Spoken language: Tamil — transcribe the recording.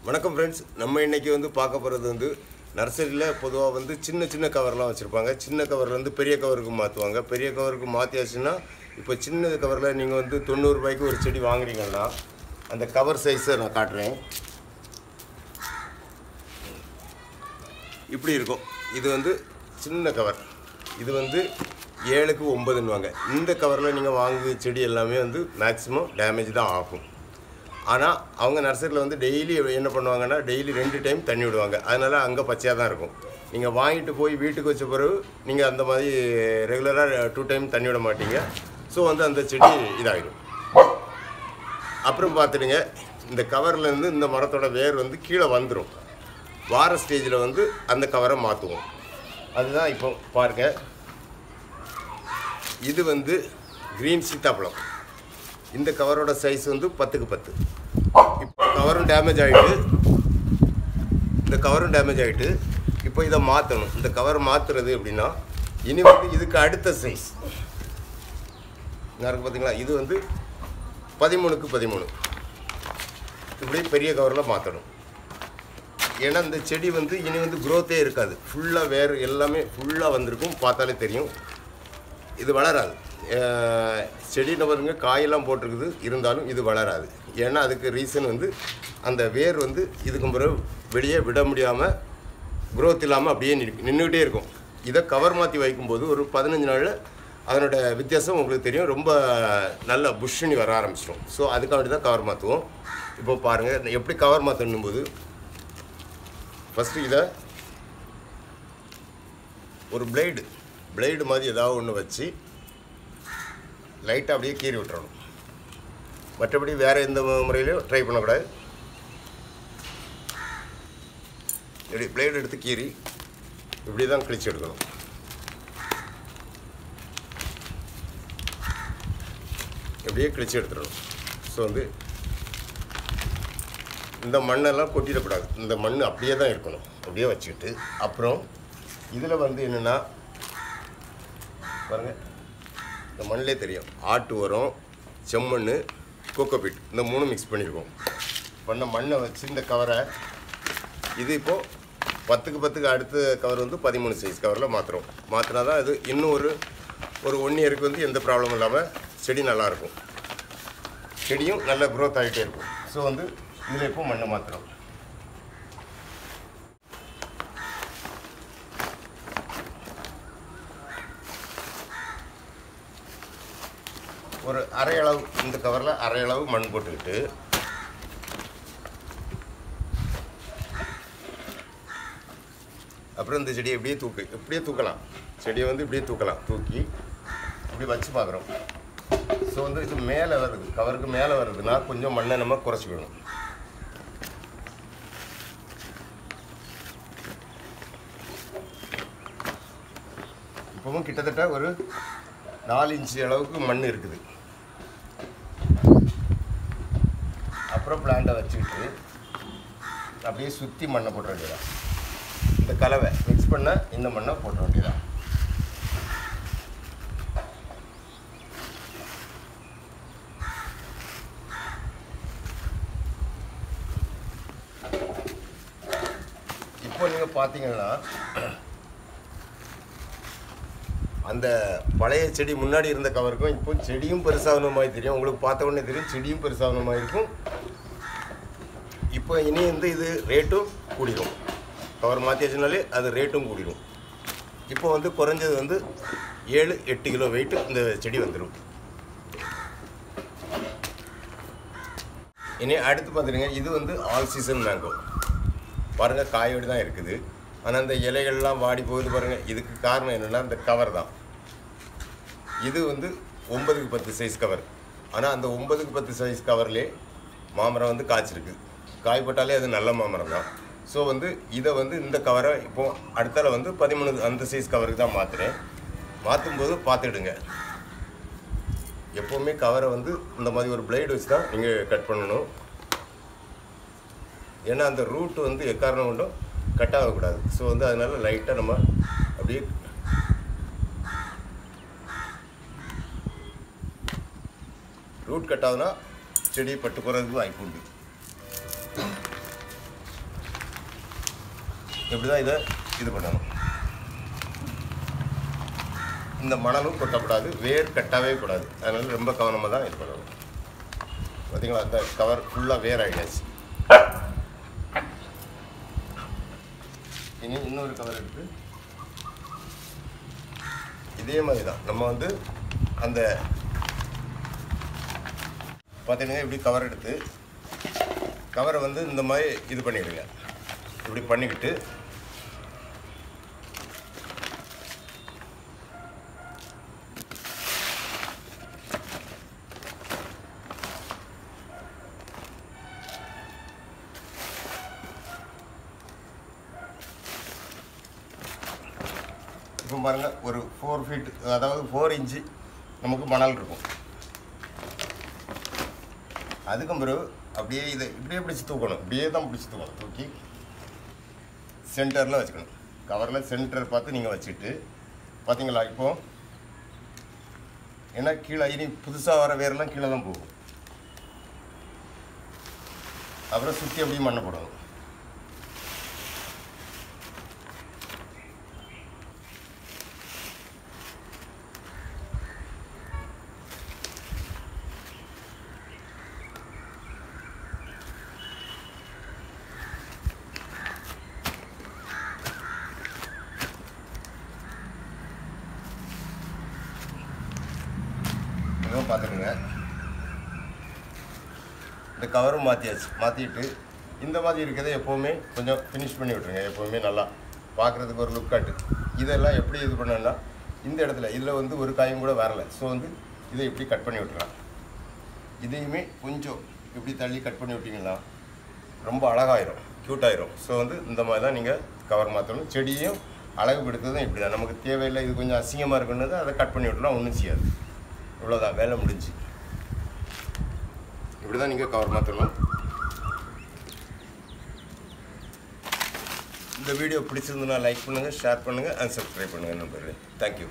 வணக்கம் ஃப்ரெண்ட்ஸ், நம்ம இன்றைக்கி பார்க்க போகிறது நர்சரியில் பொதுவாக சின்ன கவர்லாம் வச்சுருப்பாங்க. சின்ன கவர்லேருந்து பெரிய கவருக்கு மாற்றுவாங்க. பெரிய கவருக்கு மாற்றியாச்சுன்னா இப்போ சின்ன கவரில் நீங்கள் 90 ரூபாய்க்கு ஒரு செடி வாங்குறீங்கன்னா அந்த கவர் சைஸை நான் காட்டுறேன். இப்படி இருக்கும். இது சின்ன கவர். இது 7க்கு 9ன்னுவாங்க. இந்த கவரில் நீங்கள் வாங்குற செடி எல்லாமே மேக்ஸிமம் டேமேஜ் தான் ஆகும். ஆனால் அவங்க நர்சரியில் டெய்லி என்ன பண்ணுவாங்கன்னா டெய்லி 2 டைம் தண்ணி விடுவாங்க. அதனால் அங்கே பச்சையாக தான் இருக்கும். நீங்கள் வாங்கிட்டு போய் வீட்டுக்கு வச்ச பிறகு நீங்கள் அந்த மாதிரி ரெகுலராக 2 டைம் தண்ணி விட மாட்டீங்க. ஸோ அந்த செடி இதாகிடும். அப்புறம் பார்த்துடுங்க, இந்த கவர்லேருந்து இந்த மரத்தோட வேர் கீழே வந்துடும். வார ஸ்டேஜில் அந்த கவரை மாற்றுவோம். அதுதான் இப்போ பாருங்கள். இது க்ரீன் சீத்தாப்பழம். இந்த கவரோட சைஸ் 10க்கு 10. இப்போ கவரும் டேமேஜ் ஆகிட்டு இப்போ இதை மாற்றணும். இந்த கவர் மாற்றுறது எப்படின்னா இனி இதுக்கு அடுத்த சைஸ் இருக்குது பார்த்தீங்களா? இது 13க்கு 13 இப்படி பெரிய கவரில் மாற்றணும். ஏன்னா இந்த செடி இனி க்ரோத்தே இருக்காது. ஃபுல்லாக வேறு எல்லாமே ஃபுல்லாக வந்திருக்கும். பார்த்தாலே தெரியும். இது வளராது. செடியில் பாருங்க, காயெல்லாம் போட்டிருக்குது, இருந்தாலும் இது வளராது. ஏன்னா அதுக்கு ரீசன் அந்த வேர் இதுக்கு பிறகு வெளியே விட முடியாமல் க்ரோத் இல்லாமல் அப்படியே நின்றுக்கிட்டே இருக்கும். இதை கவர் மாற்றி வைக்கும்போது ஒரு 15 நாளில் அதனோட வித்தியாசம் உங்களுக்கு தெரியும். ரொம்ப நல்ல புஷ்ஷுனி வர ஆரம்பிச்சிடும். ஸோ அதுக்காண்டி தான் கவர் மாற்றுவோம். இப்போ பாருங்கள் எப்படி கவர் மாற்றணும் போது, ஃபஸ்ட்டு இதை ஒரு பிளேடு மாதிரி ஏதாவது ஒன்று வச்சு லைட்டாக அப்படியே கீறி விட்டுறணும். மற்றபடி வேறு எந்த முறையிலையும் ட்ரை பண்ணக்கூடாது. இப்படி பிளேடு எடுத்து கீறி இப்படி தான் கிழிச்சு எடுக்கணும். இப்படியே கிழிச்சு எடுத்துடணும். ஸோ இந்த மண்ணெல்லாம் கொட்டிடக்கூடாது. இந்த மண் அப்படியே தான் இருக்கணும். அப்படியே வச்சுக்கிட்டு அப்புறம் இதில் என்னென்னா பாருங்கள், இந்த மண்ணிலே தெரியும். ஆட்டு உரம், செம்மண், கோகோபீட், இந்த 3 மிக்ஸ் பண்ணியிருக்கோம். பண்ண மண்ணை வச்சு இந்த கவரை இது இப்போது 10க்கு 10க்கு அடுத்த கவர் 13 சைஸ் கவரில் மாற்றுறோம். மாற்றினா தான் இது இன்னும் ஒரு 1 இயருக்கு எந்த ப்ராப்ளமும் இல்லாமல் செடி நல்லாயிருக்கும். செடியும் நல்ல க்ரோத் ஆகிட்டே இருக்கும். ஸோ இதில் இப்போ மண்ணை மாற்றுறோம். ஒரு அரை அளவு, இந்த கவரில் அரை அளவு மண் போட்டுக்கிட்டு அப்புறம் இந்த செடியை இப்படியே தூக்கலாம். செடியை இப்படியே தூக்கி இப்படி வச்சு பார்க்குறோம். ஸோ இது மேலே வருது, கவருக்கு மேலே வருதுன்னா கொஞ்சம் மண்ணை நம்ம குறைச்சிக்கணும். இப்போவும் கிட்டத்தட்ட ஒரு 4 இன்ச்சு அளவுக்கு மண் இருக்குது. அப்புறம் பிளான்ட்டை வச்சுக்கிட்டு அப்படியே சுற்றி மண்ணை போட்ட வேண்டியதான். இந்த கலவை மிக்ஸ் பண்ண இந்த மண்ணை போட்ட வேண்டியதான். இப்போ நீங்கள் பார்த்தீங்கன்னா அந்த பழைய செடி முன்னாடி இருந்த கவருக்கும் இப்போ செடியும் பெருசாகன மாதிரி தெரியும். உங்களுக்கு பார்த்த உடனே தெரியும் செடியும் பெருசாகன மாதிரி இருக்கும். இப்போ இனி இது ரேட்டும் கூடிடும். கவர் மாற்றியாச்சுனாலே அது ரேட்டும் கூடிடும். இப்போ குறைஞ்சது 7-8 கிலோ வெயிட்டு இந்த செடி வந்துடும். இனி அடுத்து பார்த்துருங்க, இது ஆல் சீசன் மேங்கோ. பாருங்கள், காயோடு தான் இருக்குது. ஆனால் அந்த இலைகள்லாம் வாடி போகுது பாருங்கள். இதுக்கு காரணம் என்னென்னா இந்த கவர் தான். இது 9க்கு 10 சைஸ் கவர். ஆனால் அந்த 9க்கு 10 சைஸ் கவர்லேயே மாமரம் காய்ச்சிருக்கு. காய்பட்டாலே அது நல்ல மாமரம் தான். ஸோ இதை இந்த கவரை இப்போது அடுத்தால 13 அந்த சைஸ் கவருக்கு தான் மாற்றுறேன். மாற்றும்போது பார்த்துடுங்க, எப்போவுமே கவரை இந்த மாதிரி ஒரு பிளேடு வச்சு தான் நீங்கள் கட் பண்ணணும். ஏன்னா அந்த ரூட்டு எக்காரணம் கொண்டும் கட் ஆகக்கூடாது. ஸோ அதனால் லைட்டாக நம்ம அப்படியே ரூட் கட் ஆகுதுன்னா செடி பட்டு போகிறதுக்கு வாய்ப்பு உண்டு. இப்படி தான் இதை இது பண்ணணும். இந்த மணலும் கொட்டக்கூடாது, வேர் கட்டவே கூடாது. அதனால் ரொம்ப கவனமாக தான் இது பண்ணணும். பார்த்தீங்களா, அந்த கவர் ஃபுல்லாக வேர் ஆகிடுச்சு. இனி இன்னொரு கவர் எடுத்து இதே மாதிரி தான் நம்ம வந்து அந்த பார்த்தீங்கன்னா இப்படி கவர் எடுத்து கவரை வந்து இந்த மாதிரி இது பண்ணிவிடுங்க. இப்படி பண்ணிக்கிட்டு இப்போ பாருங்கள், ஒரு 4 ஃபீட், அதாவது 4 இன்ச்சு நமக்கு மணல் இருக்கும். அதுக்கும் பிறகு அப்படியே இதை இப்படியே பிடிச்சி தூக்கணும். இப்படியே தான் பிடிச்சி தூக்கணும். தூக்கி சென்டரில் வச்சுக்கணும். கவரில் சென்டர் பார்த்து நீங்கள் வச்சுட்டு பார்த்தீங்களா, இப்போது ஏன்னா கீழே இனி புதுசாக வர வேரெல்லாம் கீழே தான் போகும். அப்புறம் சுற்றி அப்படியே மண்ணை போடணும். பார்த்துக்குங்க, இந்த கவரும் மாற்றியாச்சு. மாற்றிட்டு இந்த மாதிரி இருக்கிறத எப்போவுமே கொஞ்சம் ஃபினிஷ் பண்ணி விட்ருங்க. எப்போவுமே நல்லா பார்க்குறதுக்கு ஒரு லுக் காட்டு. இதெல்லாம் எப்படி இது பண்ணணும்னா, இந்த இடத்துல இதில் வந்து ஒரு காயும் கூட வரலை. ஸோ வந்து இதை இப்படி கட் பண்ணி விட்டுறலாம். இதையுமே கொஞ்சம் இப்படி தள்ளி கட் பண்ணி விட்டிங்கன்னா ரொம்ப அழகாயிரும், க்யூட்டாயிரும். ஸோ வந்து இந்த மாதிரி தான் நீங்கள் கவர் மாற்றணும். செடியும் அழகுபடுத்துறதும் இப்படி தான். நமக்கு தேவையில்லை, இது கொஞ்சம் அசிங்கமாக இருக்குன்னு அதை கட் பண்ணி விட்டுலாம் ஒன்றும் செய்யாது. இவ்வளோதான், வேலை முடிஞ்சு. இப்படி தான் நீங்கள் கவர் மாற்றணும். இந்த வீடியோ பிடிச்சிருந்துன்னா லைக் பண்ணுங்கள், ஷேர் பண்ணுங்கள் அண்ட் சப்ஸ்கிரைப் பண்ணுங்கள் நண்பர்களே. தேங்க்யூ.